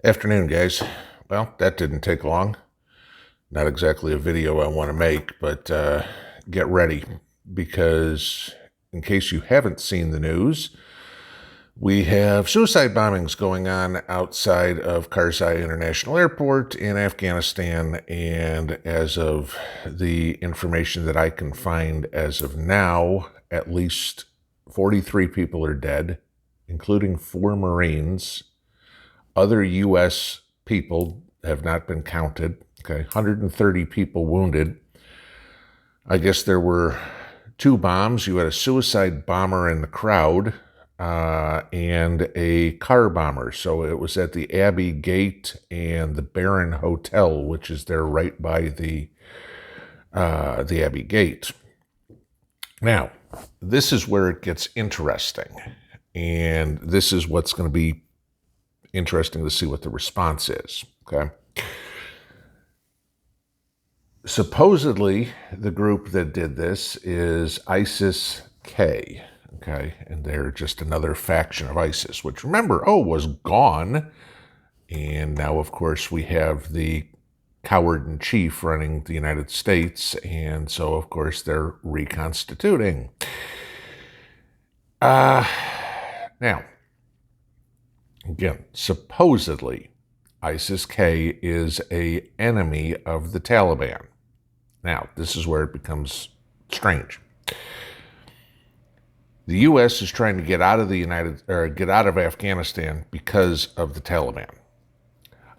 Afternoon, guys. Well, that didn't take long. Not exactly a video I want to make, but get ready because, in case you haven't seen the news, we have suicide bombings going on outside of Karzai International Airport in Afghanistan. And as of the information that I can find as of now, at least 43 people are dead, including 4 Marines. Other U.S. people have not been counted. Okay, 130 people wounded. I guess there were 2 bombs. You had a suicide bomber in the crowd and a car bomber. So it was at the Abbey Gate and the Baron Hotel, which is there right by the Abbey Gate. Now, this is where it gets interesting, and this is what's going to be interesting to see what the response is, okay? Supposedly, the group that did this is ISIS-K, okay? And they're just another faction of ISIS, which, remember, was gone. And now, of course, we have the coward-in-chief running the United States, and so, of course, they're reconstituting. Now, again, supposedly, ISIS-K is an enemy of the Taliban. Now, this is where it becomes strange. The U.S. is trying to get out of Afghanistan because of the Taliban.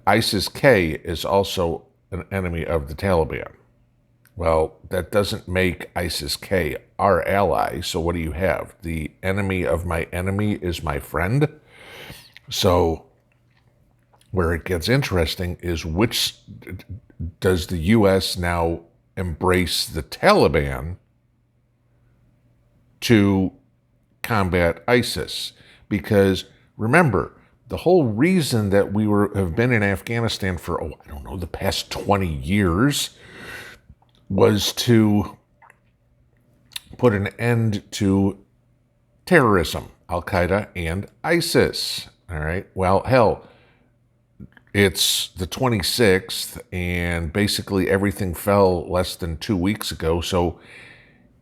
ISIS-K is also an enemy of the Taliban. Well, that doesn't make ISIS-K our ally. So what do you have? The enemy of my enemy is my friend. So where it gets interesting is which does the U.S. now embrace the Taliban to combat ISIS? Because remember, the whole reason that we have been in Afghanistan for, the past 20 years was to put an end to terrorism, Al-Qaeda and ISIS. All right. Well, hell, it's the 26th, and basically everything fell less than 2 weeks ago. So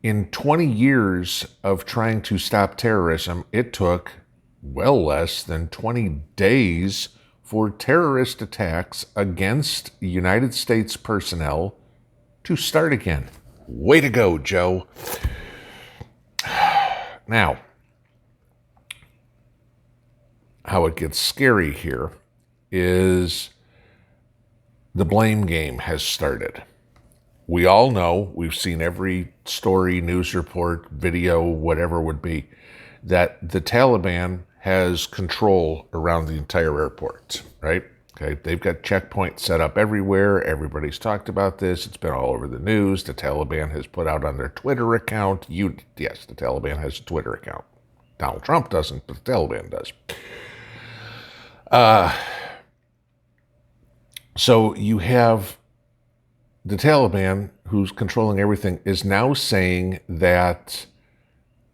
in 20 years of trying to stop terrorism, it took well less than 20 days for terrorist attacks against United States personnel to start again. Way to go, Joe. Now, how it gets scary here is the blame game has started. We all know, we've seen every story, news report, video, whatever it would be, that the Taliban has control around the entire airport, right? Okay, they've got checkpoints set up everywhere. Everybody's talked about this. It's been all over the news. The Taliban has put out on their Twitter account. Yes, the Taliban has a Twitter account. Donald Trump doesn't, but the Taliban does. So you have the Taliban, who's controlling everything, is now saying that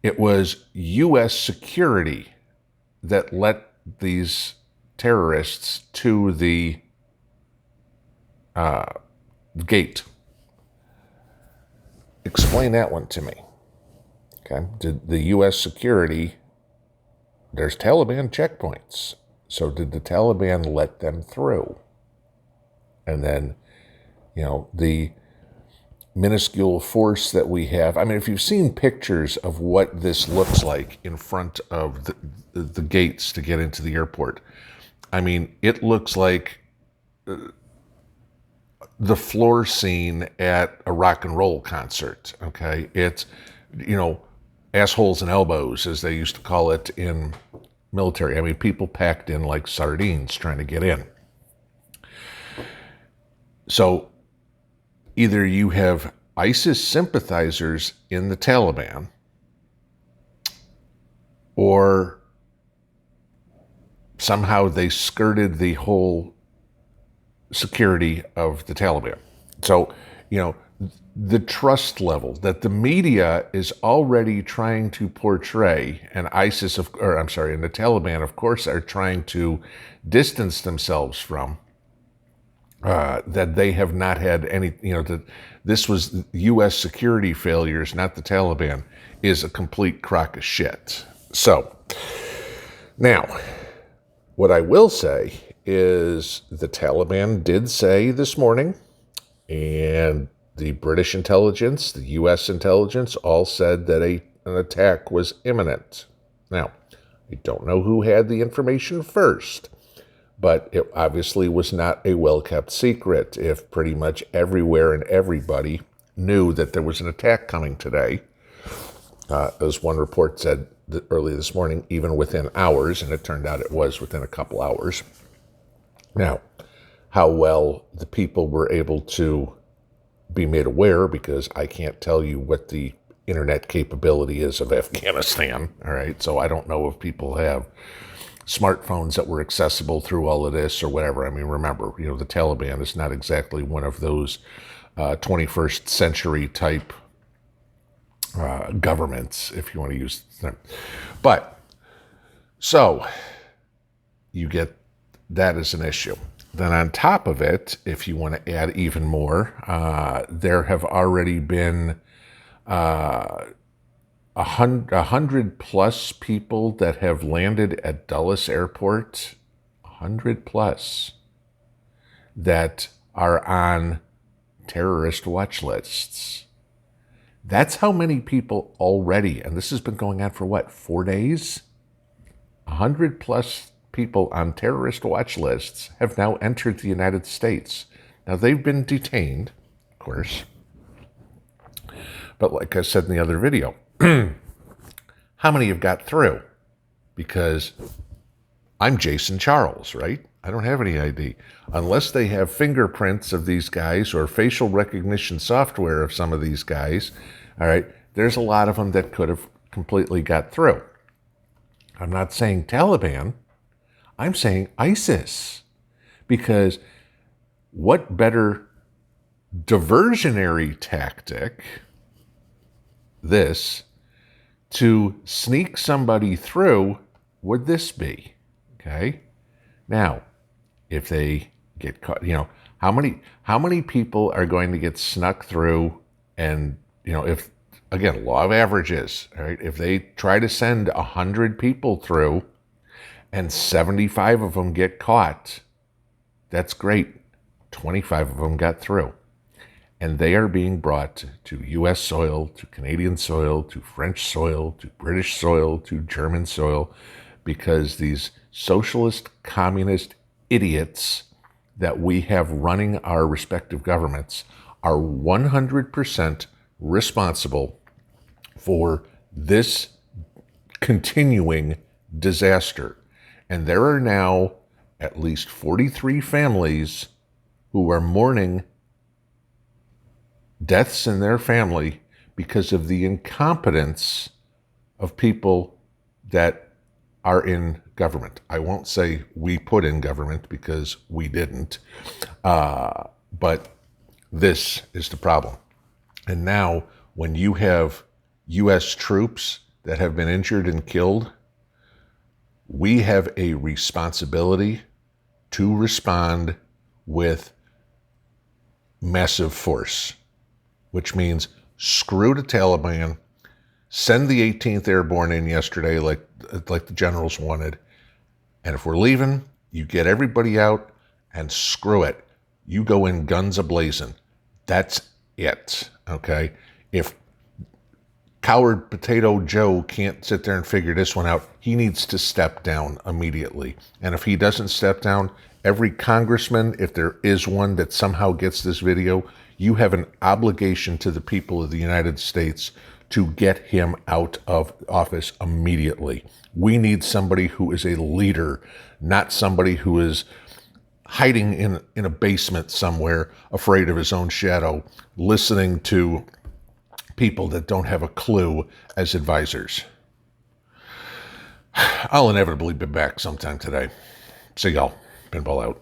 it was U.S. security that let these terrorists to the gate. Explain that one to me. Okay, did the U.S. security, there's Taliban checkpoints, so did the Taliban let them through? And then, the minuscule force that we have. I mean, if you've seen pictures of what this looks like in front of the gates to get into the airport, I mean, it looks like the floor scene at a rock and roll concert, okay? It's, assholes and elbows, as they used to call it in military. I mean, people packed in like sardines trying to get in. So either you have ISIS sympathizers in the Taliban, or somehow they skirted the whole security of the Taliban. So, the trust level that the media is already trying to portray, and ISIS, and the Taliban, of course, are trying to distance themselves from, that they have not had any, that this was U.S. security failures, not the Taliban, is a complete crock of shit. So, now, what I will say is the Taliban did say this morning, and the British intelligence, the U.S. intelligence, all said that an attack was imminent. Now, I don't know who had the information first, but it obviously was not a well-kept secret if pretty much everywhere and everybody knew that there was an attack coming today. As one report said early this morning, even within hours, and it turned out it was within a couple hours. Now, how well the people were able to be made aware, because I can't tell you what the internet capability is of Afghanistan, all right? So I don't know if people have smartphones that were accessible through all of this or whatever. I mean, remember, the Taliban is not exactly one of those 21st century type governments, if you want to use them. But, so, you get that as an issue. Then on top of it, if you want to add even more, there have already been 100 plus people that have landed at Dulles Airport, 100 plus, that are on terrorist watch lists. That's how many people already, and this has been going on for 4 days? 100 plus people on terrorist watch lists have now entered the United States. Now, they've been detained, of course. But like I said in the other video, how many have got through? Because I'm Jason Charles, right? I don't have any ID. Unless they have fingerprints of these guys or facial recognition software of some of these guys, all right, there's a lot of them that could have completely got through. I'm not saying Taliban. I'm saying ISIS, because what better diversionary tactic to sneak somebody through would this be? Okay. Now, if they get caught, how many people are going to get snuck through? And if, again, law of averages, all right, if they try to send 100 people through, and 75 of them get caught, that's great. 25 of them got through. And they are being brought to U.S. soil, to Canadian soil, to French soil, to British soil, to German soil, because these socialist, communist idiots that we have running our respective governments are 100% responsible for this continuing disaster. And there are now at least 43 families who are mourning deaths in their family because of the incompetence of people that are in government. I won't say we put in government, because we didn't. But this is the problem. And now, when you have U.S. troops that have been injured and killed, we have a responsibility to respond with massive force, which means screw the Taliban, send the 18th Airborne in yesterday like the generals wanted, and if we're leaving, you get everybody out and screw it. You go in guns a-blazing. That's it, okay? If Coward Potato Joe can't sit there and figure this one out, he needs to step down immediately. And if he doesn't step down, every congressman, if there is one that somehow gets this video, you have an obligation to the people of the United States to get him out of office immediately. We need somebody who is a leader, not somebody who is hiding in a basement somewhere, afraid of his own shadow, listening to people that don't have a clue as advisors. I'll inevitably be back sometime today. See y'all. Pinball out.